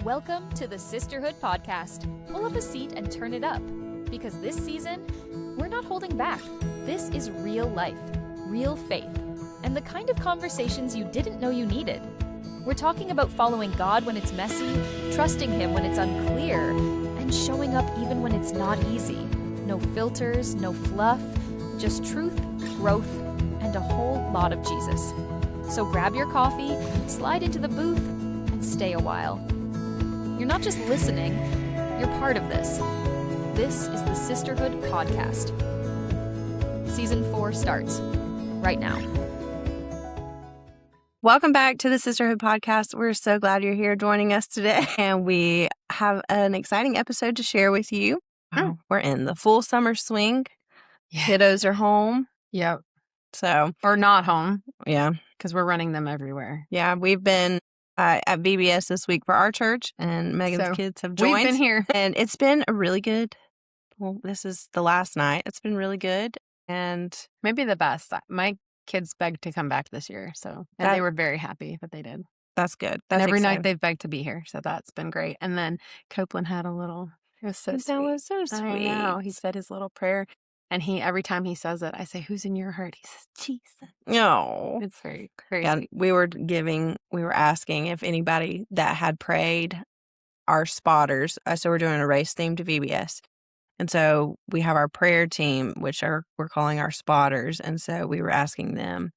Welcome to the Sisterhood Podcast. Pull up a seat and turn it up, because this season, we're not holding back. This is real life, real faith, and the kind of conversations you didn't know you needed. We're talking about following God when it's messy, trusting Him when it's unclear, and showing up even when it's not easy. No filters, no fluff, just truth, growth, and a whole lot of Jesus. So grab your coffee, slide into the booth, and stay a while. You're not just listening, you're part of this. This is the Sisterhood Podcast. Season 4 starts right now. Welcome back to the Sisterhood Podcast. We're so glad you're here joining us today, and we have an exciting episode to share with you. We're in the full summer swing. Yeah. Kiddos are home. Yep. So, or not home. Yeah. Because we're running them everywhere. Yeah. We've been at VBS this week for our church, and Megan's kids have joined. We've been here. And it's been a really good, well, this is the last night. It's been really good. And maybe the best. My kids begged to come back this year. And they were very happy that they did. That's good. And every night they've begged to be here. So that's been great. And then Copeland had a little, it was so sweet. That was so sweet. I know. He said his little prayer. And every time he says it, I say, "Who's in your heart?" He says, "Jesus." No. It's very, very sweet. We were asking if anybody that had prayed, our spotters. So we're doing a race theme to VBS. And so we have our prayer team, which we're calling our spotters. And so we were asking them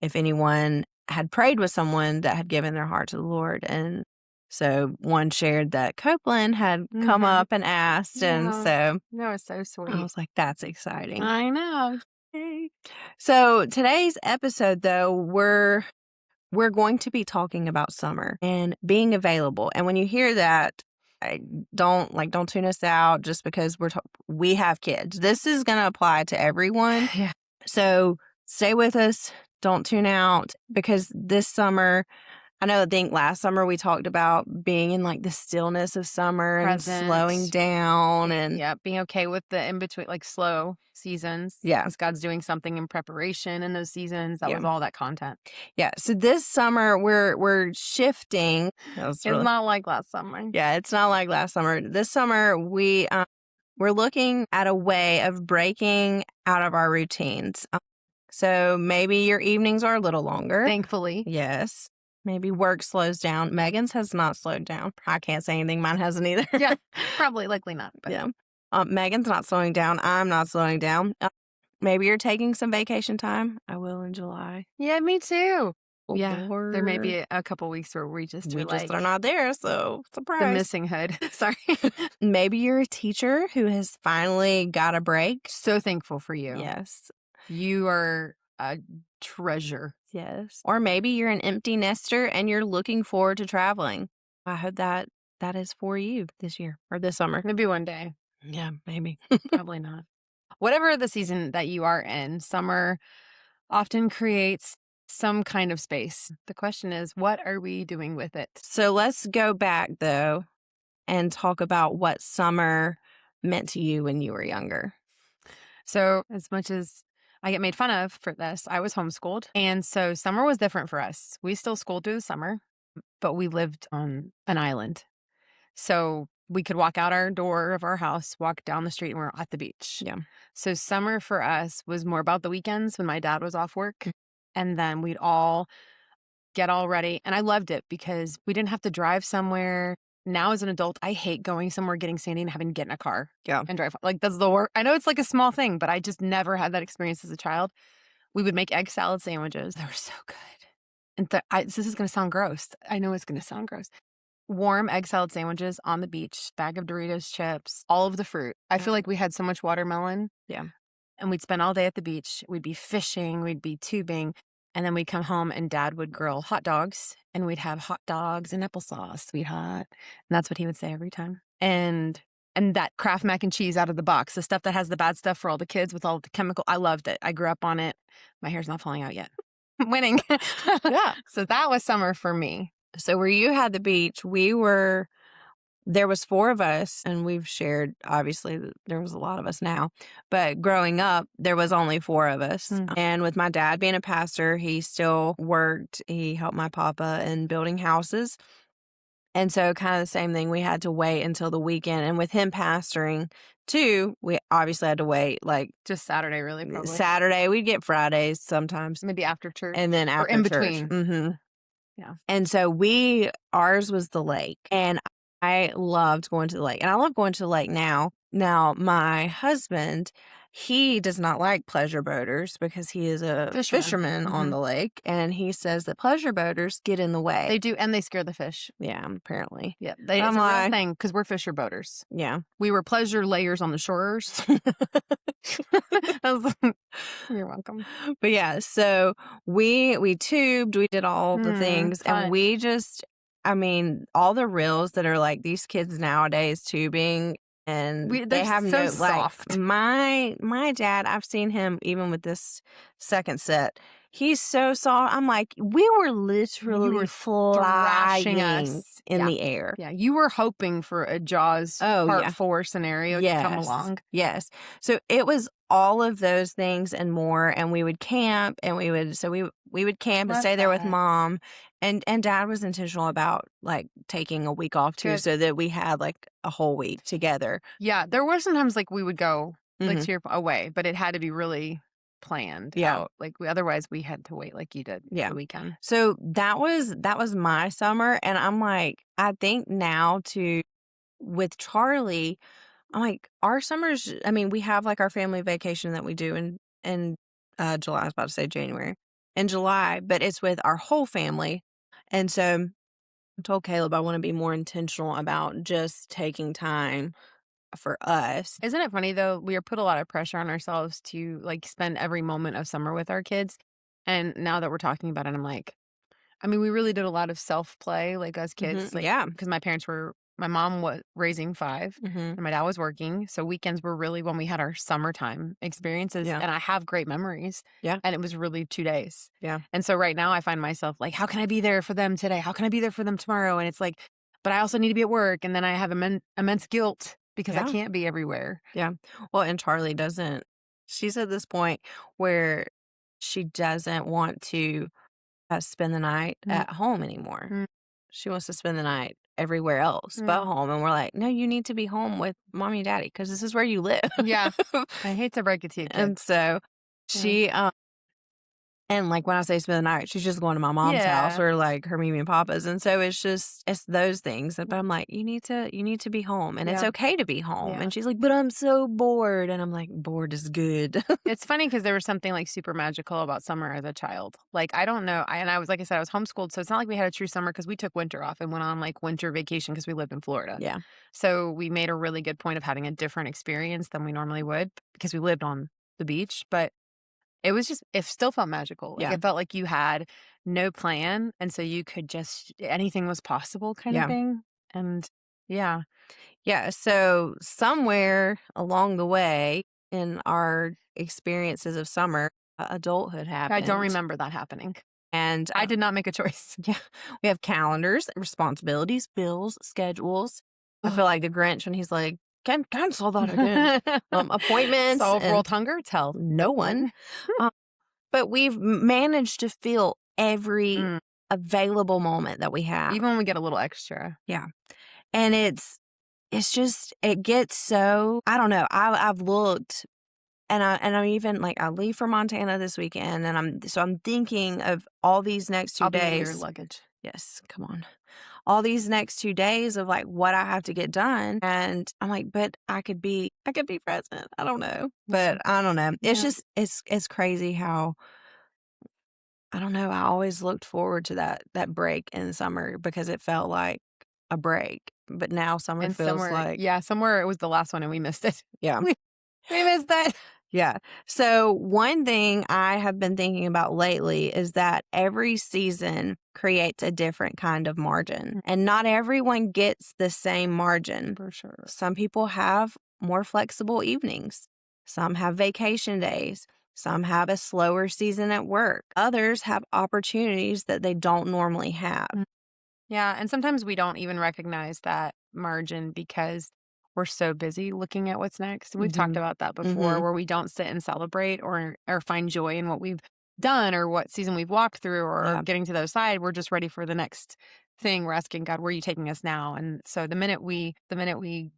if anyone had prayed with someone that had given their heart to the Lord. And so one shared that Copeland had come up and asked. Yeah. And so that was so sweet. I was like, that's exciting. I know. So today's episode, though, we're going to be talking about summer and being available. And when you hear that, don't tune us out just because we have kids. This is going to apply to everyone. Yeah. So stay with us. Don't tune out, because this summer, I think last summer we talked about being in the stillness of summer Present. And slowing down and being okay with the in between, slow seasons. Yeah. Because God's doing something in preparation in those seasons. That was all that content. Yeah. So this summer we're shifting. It's not like last summer. Yeah, it's not like last summer. This summer we're looking at a way of breaking out of our routines. So maybe your evenings are a little longer. Thankfully. Yes. Maybe work slows down. Megan's has not slowed down. I can't say anything. Mine hasn't either. Yeah, probably, likely not. But. Yeah. Megan's not slowing down. I'm not slowing down. Maybe you're taking some vacation time. I will in July. Yeah, me too. Yeah, Or there may be a couple weeks where we just are not there, so surprise. The missing hood. Sorry. Maybe you're a teacher who has finally got a break. So thankful for you. Yes. You are a treasure. Yes. Or maybe you're an empty nester and you're looking forward to traveling. I hope that is for you this year or this summer. Maybe one day. Yeah, maybe. Probably not. Whatever the season that you are in, summer often creates some kind of space. The question is, what are we doing with it? So let's go back, though, and talk about what summer meant to you when you were younger. So as much as I get made fun of for this, I was homeschooled. And so summer was different for us. We still schooled through the summer, but we lived on an island. So we could walk out our door of our house, walk down the street, and we're at the beach. Yeah. So summer for us was more about the weekends when my dad was off work. And then we'd all get all ready. And I loved it because we didn't have to drive somewhere. Now as an adult, I hate going somewhere, getting sandy, and having to get in a car and drive. That's the worst. I know it's a small thing, but I just never had that experience as a child. We would make egg salad sandwiches. They were so good. And this is going to sound gross. I know it's going to sound gross. Warm egg salad sandwiches on the beach, bag of Doritos chips, all of the fruit. I feel like we had so much watermelon. Yeah. And we'd spend all day at the beach. We'd be fishing. We'd be tubing. And then we'd come home and Dad would grill hot dogs. And we'd have hot dogs and applesauce, sweetheart. And that's what he would say every time. And that Kraft mac and cheese out of the box, the stuff that has the bad stuff for all the kids with all the chemical. I loved it. I grew up on it. My hair's not falling out yet. Winning. Yeah. So that was summer for me. So where you had the beach, there was 4 of us, and we've shared, obviously, there was a lot of us now. But growing up, there was only 4 of us. Mm-hmm. And with my dad being a pastor, he still worked. He helped my papa in building houses. And so kind of the same thing. We had to wait until the weekend. And with him pastoring too, we obviously had to wait like Just Saturday, really, probably. Saturday. We'd get Fridays sometimes. Maybe after church. And then or after in church. between. Yeah. And so ours was the lake. And I loved going to the lake. And I love going to the lake now. Now, my husband, he does not like pleasure boaters because he is a fisherman on the lake. And he says that pleasure boaters get in the way. They do, and they scare the fish. Yeah, apparently. Yeah, it's a real thing because we're fisher boaters. Yeah. We were pleasure layers on the shores. You're welcome. But yeah, so we tubed, we did all the things, fun. and we just, I mean, all the reels that are like these kids nowadays tubing, and they have so no soft. Like my dad, I've seen him even with this second set. He's so soft. I'm like, we were literally thrashing flying us in the air. Yeah, you were hoping for a Jaws part 4 scenario to come along. Yes. So it was all of those things and more, and we would camp, and we would camp and stay there with Mom, and Dad was intentional about like taking a week off too, so that we had like a whole week together. Yeah, there were sometimes like we would go like to your away, but it had to be really planned out. Like otherwise we had to wait like you did the weekend. So that was my summer, and I'm like, I think now too with Charlie, I'm like, our summers, I mean, we have like our family vacation that we do in July. I was about to say January. In July, but it's with our whole family. And so I told Caleb I want to be more intentional about just taking time for us. Isn't it funny though? We are put a lot of pressure on ourselves to like spend every moment of summer with our kids. And now that we're talking about it, I'm like, I mean, we really did a lot of self-play like as kids. Because my mom was raising 5 and my dad was working. So weekends were really when we had our summertime experiences. Yeah. And I have great memories. Yeah. And it was really 2 days. Yeah. And so right now I find myself like, how can I be there for them today? How can I be there for them tomorrow? And it's like, but I also need to be at work. And then I have immense guilt because I can't be everywhere. Yeah. Well, and Charlie doesn't, she's at this point where she doesn't want to spend the night at home anymore. She wants to spend the night everywhere else but home. And we're like, no, you need to be home with Mommy and Daddy because this is where you live. Yeah. I hate to break it to you, kids. And so she, and like when I say spend the night, she's just going to my mom's house or like her Mimi and Papa's. And so it's those things. But I'm like, you need to be home, and it's okay to be home. And she's like, but I'm so bored. And I'm like, bored is good. It's funny because there was something like super magical about summer as a child. Like, I don't know. I was, like I said, I was homeschooled. So it's not like we had a true summer because we took winter off and went on like winter vacation because we lived in Florida. Yeah. So we made a really good point of having a different experience than we normally would because we lived on the beach. But it still felt magical. Like it felt like you had no plan. And so you could anything was possible kind of thing. And yeah. So somewhere along the way in our experiences of summer, adulthood happened. I don't remember that happening. And I did not make a choice. Yeah. We have calendars, responsibilities, bills, schedules. I feel like the Grinch when he's like, can cancel that again. Appointments. Solve world hunger? Tell no one. But we've managed to fill every available moment that we have. Even when we get a little extra. Yeah. And it's just, it gets so, I don't know. I've looked and I'm even like, I leave for Montana this weekend, and I'm thinking of all these next 2 days. I'll be in your luggage. Yes. Come on. All these next 2 days of like what I have to get done. And I'm like, but I could be present. I don't know. But I don't know. It's just, it's crazy how, I don't know. I always looked forward to that break in summer because it felt like a break. But now summer feels like. Yeah. Somewhere it was the last one and we missed it. Yeah. We missed that. Yeah. So one thing I have been thinking about lately is that every season creates a different kind of margin, and not everyone gets the same margin. For sure. Some people have more flexible evenings. Some have vacation days. Some have a slower season at work. Others have opportunities that they don't normally have. Yeah. And sometimes we don't even recognize that margin because we're so busy looking at what's next. We've talked about that before, where we don't sit and celebrate or find joy in what we've done or what season we've walked through or Yeah. getting to the other side. We're just ready for the next thing. We're asking God, where are you taking us now? And so the minute we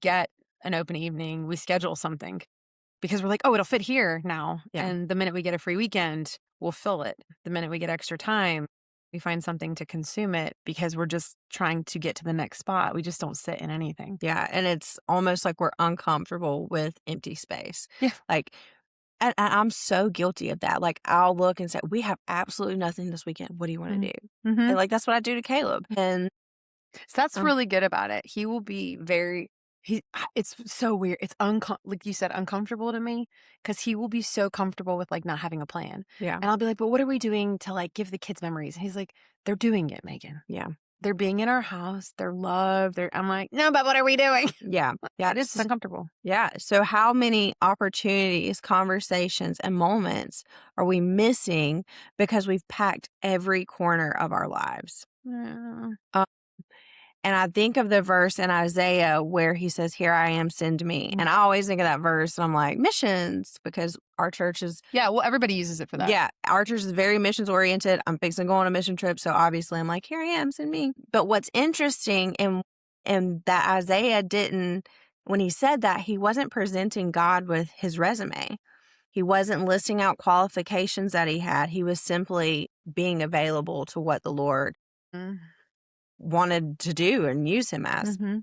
get an open evening, we schedule something because we're like, oh, it'll fit here now. Yeah. And the minute we get a free weekend, we'll fill it. The minute we get extra time, we find something to consume it because we're just trying to get to the next spot. We just don't sit in anything. Yeah. And it's almost like we're uncomfortable with empty space. Yeah. Like, and I'm so guilty of that. Like, I'll look and say, we have absolutely nothing this weekend. What do you want to do? Mm-hmm. And like, that's what I do to Caleb. And so that's really good about it. He will be it's so weird. It's like you said, uncomfortable to me because he will be so comfortable with like not having a plan. Yeah. And I'll be like, but what are we doing to like give the kids memories? And he's like, they're doing it, Megan. Yeah. They're being in our house. They're loved. I'm like, no, but what are we doing? Yeah. Yeah. It's uncomfortable. Yeah. So how many opportunities, conversations, and moments are we missing because we've packed every corner of our lives? Yeah. And I think of the verse in Isaiah where he says, here I am, send me. And I always think of that verse and I'm like, missions, because our church is. Yeah, well, everybody uses it for that. Yeah, our church is very missions oriented. I'm fixing to go on a mission trip. So obviously I'm like, here I am, send me. But what's interesting and that Isaiah didn't, when he said that, he wasn't presenting God with his resume. He wasn't listing out qualifications that he had. He was simply being available to what the Lord wanted to do and use him as. Mm-hmm.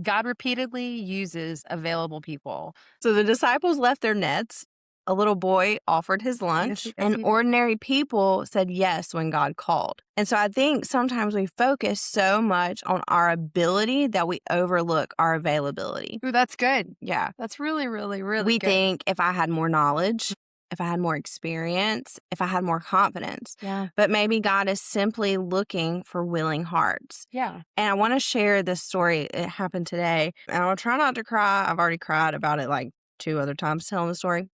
God repeatedly uses available people. So the disciples left their nets. A little boy offered his lunch, and ordinary people said yes when God called. And so I think sometimes we focus so much on our ability that we overlook our availability. Ooh, that's good. Yeah. That's really, really, really we good. think if I had more knowledge, if I had more experience, if I had more confidence. Yeah. But maybe God is simply looking for willing hearts. Yeah. And I want to share this story. It happened today. And I'll try not to cry. I've already cried about it like 2 other times telling the story.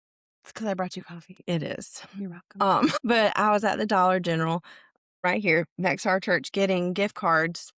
It's because I brought you coffee. It is. You're welcome. But I was at the Dollar General right here next to our church getting gift cards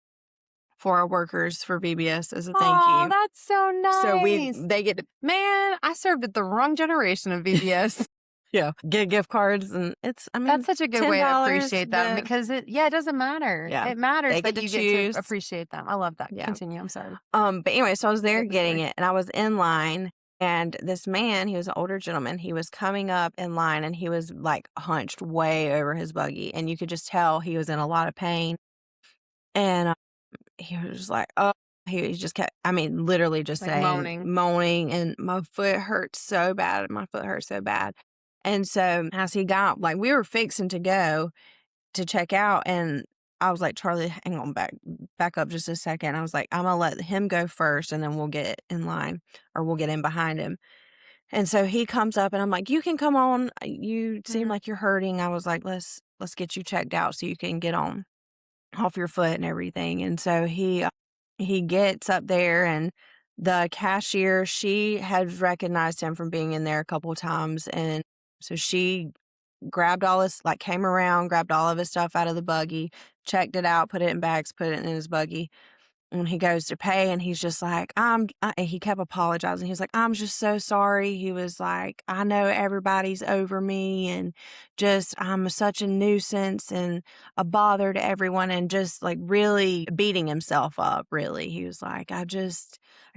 for our workers for VBS as a thank you. Oh, that's so nice. So they get to, man, I served at the wrong generation of VBS. yeah, get gift cards, and that's such a good way to appreciate them because it doesn't matter. Yeah, it matters that you choose. get to appreciate them. I love that. Yeah. Continue. I'm sorry. But anyway, so I was there getting it, and I was in line. And this man, he was an older gentleman, he was coming up in line and he was like hunched way over his buggy. And you could just tell he was in a lot of pain. And he was just like, oh, he just kept, literally just like saying, moaning. And my foot hurt so bad. And so as he got, like, we were fixing to go to check out. And I was like, Charlie, hang on, back up just a second. I was like, I'm going to let him go first and then we'll get in line or we'll get in behind him. And so he comes up and I'm like, you can come on. You seem like you're hurting. I was like, let's get you checked out so you can get on off your foot and everything. And so he gets up there and the cashier, she had recognized him from being in there a couple of times. And so she grabbed all his, like came around, grabbed all of his stuff out of the buggy, checked it out, put it in bags, put it in his buggy. And he goes to pay and he's just like, he kept apologizing. He was like, I'm just so sorry. He was like, I know everybody's over me and just, I'm such a nuisance and a bother to everyone and just like really beating himself up. Really. He was like, I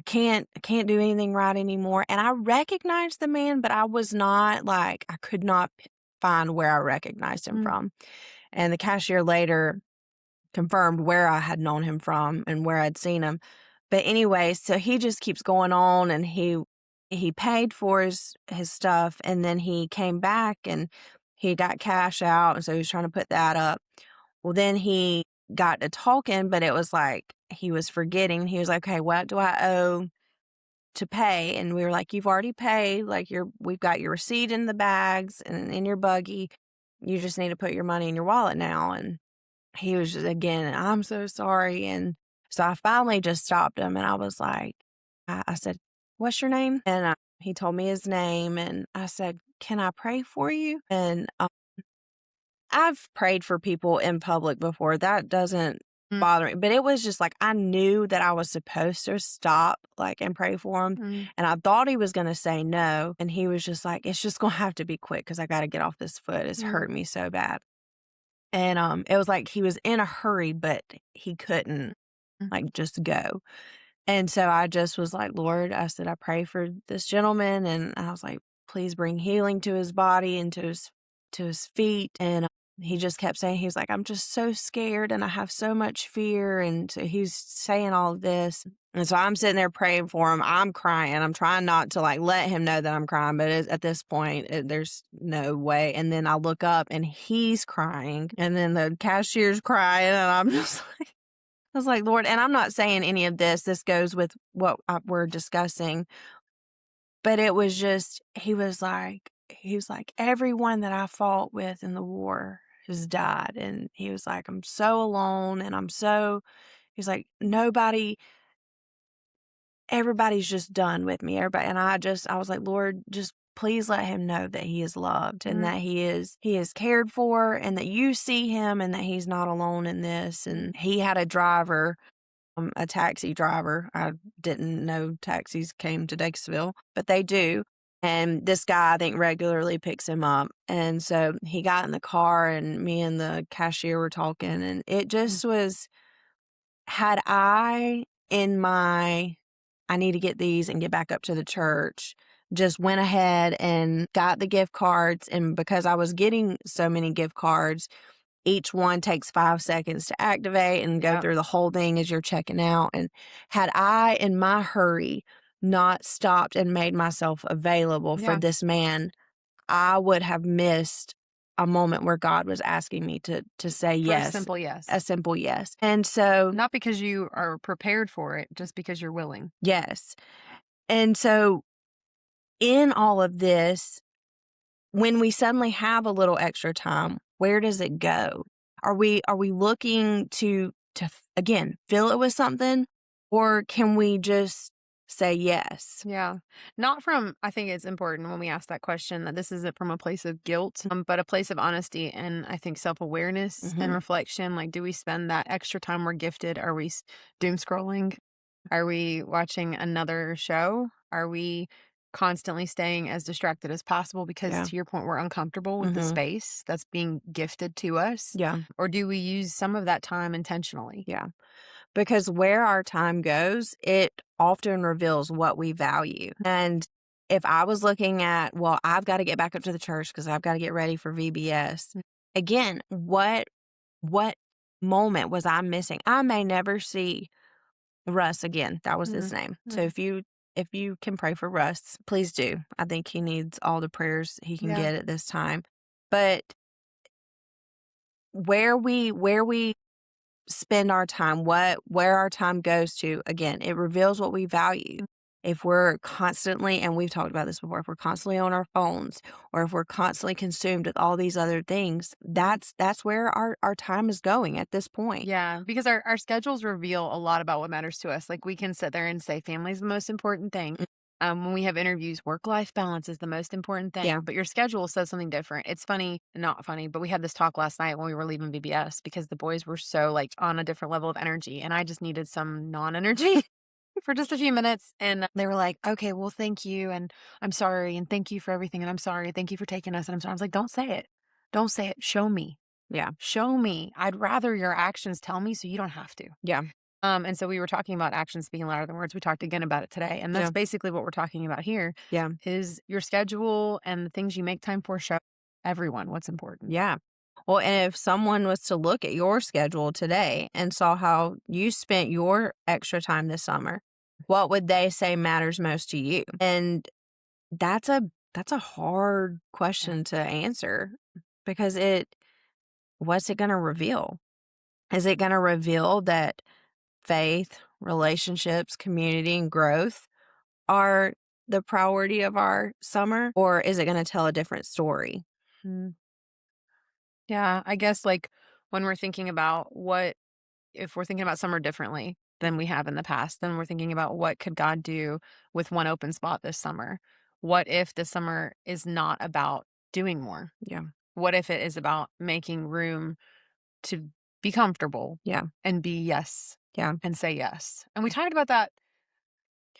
can't do anything right anymore. And I recognized the man, but I was not like, I could not find where I recognized him from. And the cashier later confirmed where I had known him from and where I'd seen him. But anyway, so he just keeps going on and he paid for his stuff and then he came back and he got cash out and so he was trying to put that up. Well, then he got to talking, but it was like he was forgetting. He was like, okay, what do I owe to pay? And we were like, you've already paid. Like we've got your receipt in the bags and in your buggy. You just need to put your money in your wallet now. And he was just, again, I'm so sorry. And so I finally just stopped him and I was like, I said, what's your name? And he told me his name and I said, can I pray for you? And I've prayed for people in public before. That doesn't bothering. But it was just like I knew that I was supposed to stop and pray for him. And I thought he was going to say no. And he was just like, it's just going to have to be quick because I got to get off this foot. It's hurt me so bad. And it was like he was in a hurry, but he couldn't just go. And so I just was like, Lord, I said, I pray for this gentleman. And I was like, please bring healing to his body and to his feet. And he just kept saying, he was like, I'm just so scared and I have so much fear. And so he's saying all this. And so I'm sitting there praying for him. I'm crying. I'm trying not to let him know that I'm crying. But at this point, there's no way. And then I look up and he's crying. And then the cashier's crying. And I'm just like, I was like, Lord, and I'm not saying any of this. This goes with what we're discussing. But it was just, he was like, everyone that I fought with in the war has died. And he was like, I'm so alone. And he's like, everybody's just done with me. Everybody. And I was like, Lord, just please let him know that he is loved and that he is cared for and that you see him and that he's not alone in this. And he had a driver, a taxi driver. I didn't know taxis came to Dykesville, but they do. And this guy, I think, regularly picks him up. And so he got in the car and me and the cashier were talking. And it just was, had I need to get these and get back up to the church, just went ahead and got the gift cards. And because I was getting so many gift cards, each one takes 5 seconds to activate and go through the whole thing as you're checking out. And had I, in my hurry, not stopped and made myself available for this man, I would have missed a moment where God was asking me to say yes. A simple yes. A simple yes. And so, not because you are prepared for it, just because you're willing. Yes. And so in all of this, when we suddenly have a little extra time, where does it go? Are we looking to again fill it with something, or can we just say yes? Yeah. Not from, I think it's important when we ask that question that this isn't from a place of guilt, but a place of honesty and I think self-awareness and reflection. Like, do we spend that extra time we're gifted? Are we doom scrolling? Are we watching another show? Are we constantly staying as distracted as possible because to your point, we're uncomfortable with the space that's being gifted to us? Yeah. Or do we use some of that time intentionally? Yeah. Because where our time goes, it often reveals what we value. And if I was looking at, well, I've got to get back up to the church because I've got to get ready for VBS. Again, what moment was I missing? I may never see Russ again. That was his name. So if you can pray for Russ, please do. I think he needs all the prayers he can get at this time. But where we spend our time, where our time goes to, again, it reveals what we value. If we're constantly, and we've talked about this before, if we're constantly on our phones or if we're constantly consumed with all these other things, that's where our time is going at this point. Yeah, because our schedules reveal a lot about what matters to us. Like, we can sit there and say family is the most important thing. When we have interviews, work-life balance is the most important thing. Yeah. But your schedule says something different. It's funny, not funny, but we had this talk last night when we were leaving VBS because the boys were so on a different level of energy and I just needed some non-energy for just a few minutes. And they were like, okay, well, thank you. And I'm sorry. And thank you for everything. And I'm sorry. Thank you for taking us. And I'm sorry. I was like, don't say it. Don't say it. Show me. Yeah. Show me. I'd rather your actions tell me so you don't have to. Yeah. And so we were talking about actions speaking louder than words. We talked again about it today. And that's basically what we're talking about here. Yeah. Is your schedule and the things you make time for show everyone what's important. Yeah. Well, and if someone was to look at your schedule today and saw how you spent your extra time this summer, what would they say matters most to you? And that's a hard question to answer because what's it going to reveal? Is it going to reveal that faith, relationships, community, and growth are the priority of our summer? Or is it going to tell a different story? Yeah, I guess when we're thinking about if we're thinking about summer differently than we have in the past, then we're thinking about what could God do with one open spot this summer? What if this summer is not about doing more? Yeah. What if it is about making room to be comfortable. Yeah. And be yes. Yeah. And say yes. And we talked about that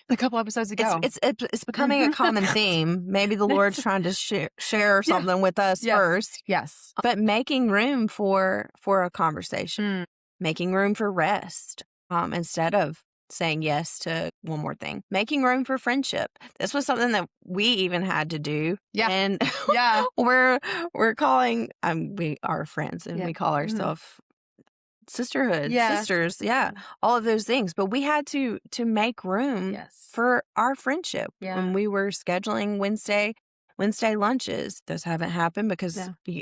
a couple episodes ago. It's becoming a common theme. Maybe the Lord's trying to share something with us first. Yes. But making room for a conversation, making room for rest, instead of saying yes to one more thing, making room for friendship. This was something that we even had to do. Yeah. And Yeah. we're calling, we are friends and we call ourselves sisterhood, sisters, all of those things. But we had to make room for our friendship when we were scheduling Wednesday lunches. Those haven't happened because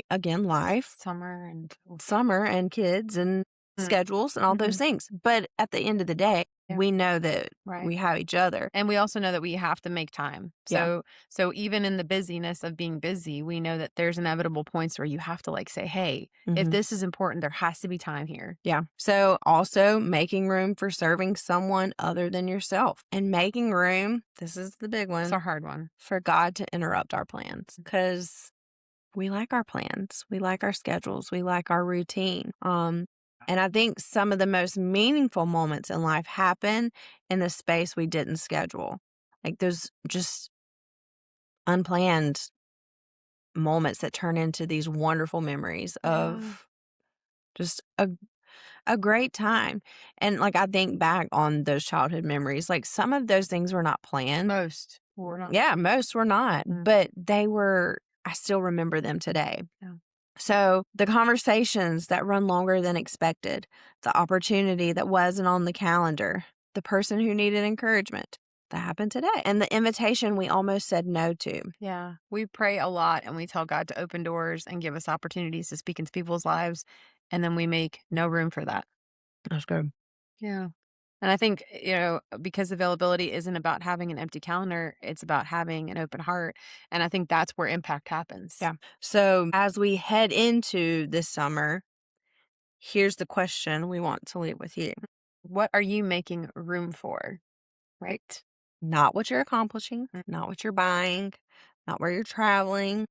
again, life, summer and kids and schedules and all those things. But at the end of the day, we know that we have each other. And we also know that we have to make time. So even in the busyness of being busy, we know that there's inevitable points where you have to say, hey, if this is important, there has to be time here. Yeah. So also making room for serving someone other than yourself, and making room, this is the big one. It's a hard one. For God to interrupt our plans, because we like our plans. We like our schedules. We like our routine. And I think some of the most meaningful moments in life happen in the space we didn't schedule. Those just unplanned moments that turn into these wonderful memories of just a great time. And I think back on those childhood memories, some of those things were not planned. Most were not. Yeah, most were not, but I still remember them today. Yeah. So the conversations that run longer than expected, the opportunity that wasn't on the calendar, the person who needed encouragement, that happened today. And the invitation we almost said no to. Yeah. We pray a lot and we tell God to open doors and give us opportunities to speak into people's lives. And then we make no room for that. That's good. Yeah. And I think, because availability isn't about having an empty calendar, it's about having an open heart. And I think that's where impact happens. Yeah. So as we head into this summer, here's the question we want to leave with you. What are you making room for? Right? Not what you're accomplishing, not what you're buying, not where you're traveling,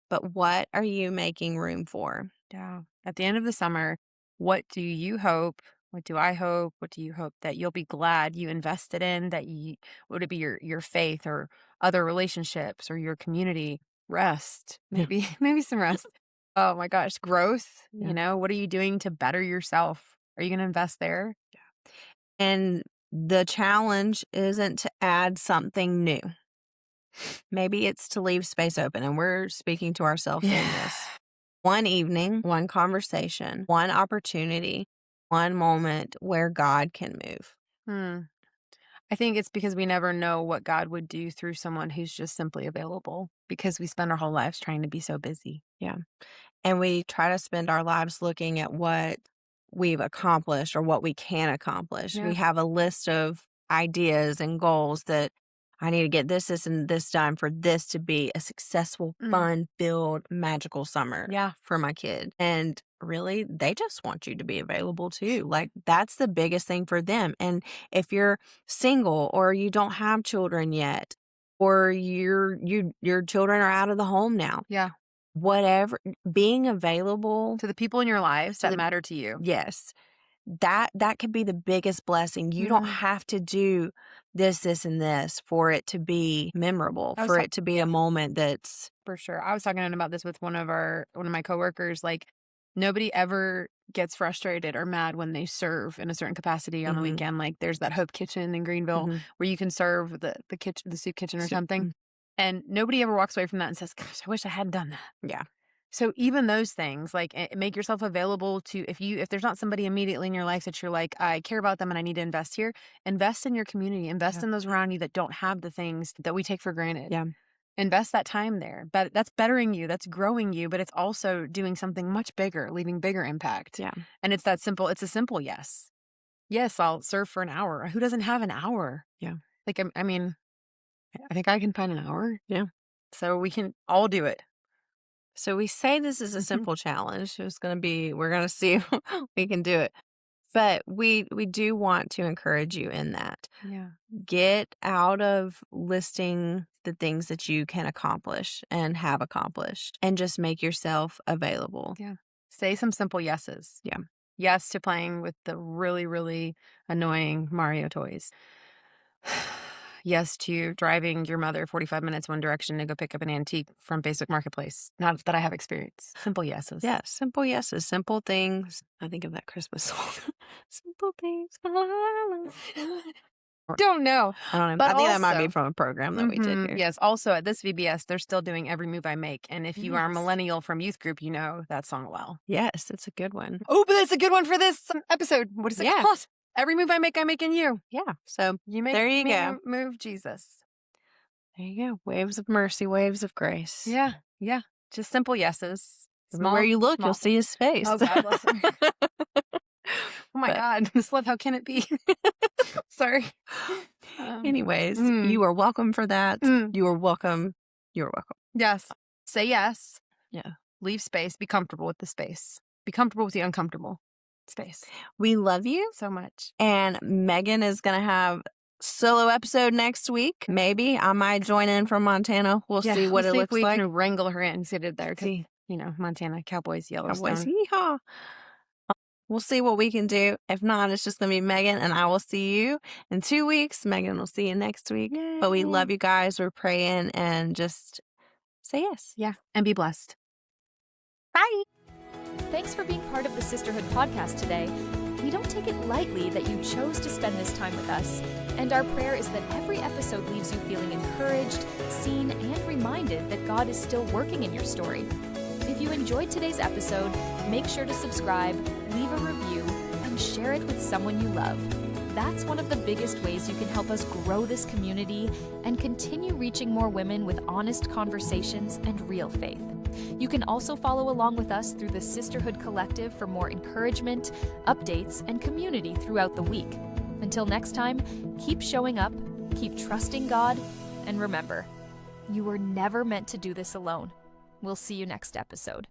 but what are you making room for? Yeah. At the end of the summer, what do you hope? What do I hope? What do you hope that you'll be glad you invested in? Would it be your faith or other relationships or your community? Rest, maybe some rest. Oh my gosh, growth. Yeah. What are you doing to better yourself? Are you going to invest there? Yeah. And the challenge isn't to add something new. Maybe it's to leave space open, and we're speaking to ourselves in this. One evening, one conversation, one opportunity, one moment where God can move. I think it's because we never know what God would do through someone who's just simply available, because we spend our whole lives trying to be so busy. Yeah. And we try to spend our lives looking at what we've accomplished or what we can accomplish. Yeah. We have a list of ideas and goals that I need to get this, and this done for this to be a successful, fun-filled, magical summer for my kid. And really, they just want you to be available too. That's the biggest thing for them. And if you're single or you don't have children yet, or your children are out of the home now. Yeah. Whatever, being available to the people in your lives that matter to you. Yes. That could be the biggest blessing. You don't have to do this, and this for it to be memorable, for it to be a moment that's... For sure. I was talking about this with one of my coworkers. Nobody ever gets frustrated or mad when they serve in a certain capacity on the weekend. There's that Hope Kitchen in Greenville where you can serve the kitchen, the soup kitchen or something. And nobody ever walks away from that and says, gosh, I wish I had done that. Yeah. So even those things, make yourself available to, if there's not somebody immediately in your life that you're I care about them and I need to invest here, invest in your community, invest in those around you that don't have the things that we take for granted. Yeah. Invest that time there. But that's bettering you, that's growing you, but it's also doing something much bigger, leaving bigger impact. Yeah. And it's that simple. It's a simple yes. Yes, I'll serve for an hour. Who doesn't have an hour? Yeah. I mean, I think I can find an hour. Yeah. So we can all do it. So we say this is a simple challenge. We're going to see if we can do it. But we do want to encourage you in that. Yeah. Get out of listing the things that you can accomplish and have accomplished, and just make yourself available. Yeah. Say some simple yeses. Yeah. Yes to playing with the really, really annoying Mario toys. Yes to driving your mother 45 minutes one direction to go pick up an antique from Basic Marketplace. Not that I have experience. Simple yeses. Yeah, simple yeses, simple things. I think of that Christmas song. Simple things. La, la, la. Don't know. I don't know. But I think that might be also- from a program that we did here. Yes. Also, at this VBS, they're still doing Every Move I Make. And if you are a Yes. millennial from youth group, you know that song well. Yes, it's a good one. Oh, but it's a good one for this episode. What is it Yeah. called? Every move I make in you. Yeah. So You make there you me go. move, Jesus. There you go. Waves of mercy, waves of grace. Yeah. Yeah. Just simple yeses. Everywhere you look, small. you'll see his face. Oh, God bless him. Oh, my But- God. This love, how can it be? Sorry. Anyways, Mm. you are welcome for that. Mm. You are welcome. You are welcome. Yes. Say yes. Yeah. Leave space. Be comfortable with the space. Be comfortable with the uncomfortable space. We love you. So much. And Megan is going to have solo episode next week. Maybe I might join in from Montana. We'll see what it if looks we like. can wrangle her in. Get it there. 'Cause, See. you know, Montana, Cowboys, Yellowstone. Cowboys, yeehaw. We'll see what we can do. If not, it's just going to be Megan, and I will see you in 2 weeks. Megan will see you next week. But we love you guys. We're praying, and just say yes. Yeah. And be blessed. Bye. Thanks for being part of the Sisterhood podcast today. We don't take it lightly that you chose to spend this time with us, and our prayer is that every episode leaves you feeling encouraged, seen, and reminded that God is still working in your story. If you enjoyed today's episode, make sure to subscribe, leave a review, and share it with someone you love. That's one of the biggest ways you can help us grow this community and continue reaching more women with honest conversations and real faith. You can also follow along with us through the Sisterhood Collective for more encouragement, updates, and community throughout the week. Until next time, keep showing up, keep trusting God, and remember, you were never meant to do this alone. We'll see you next episode.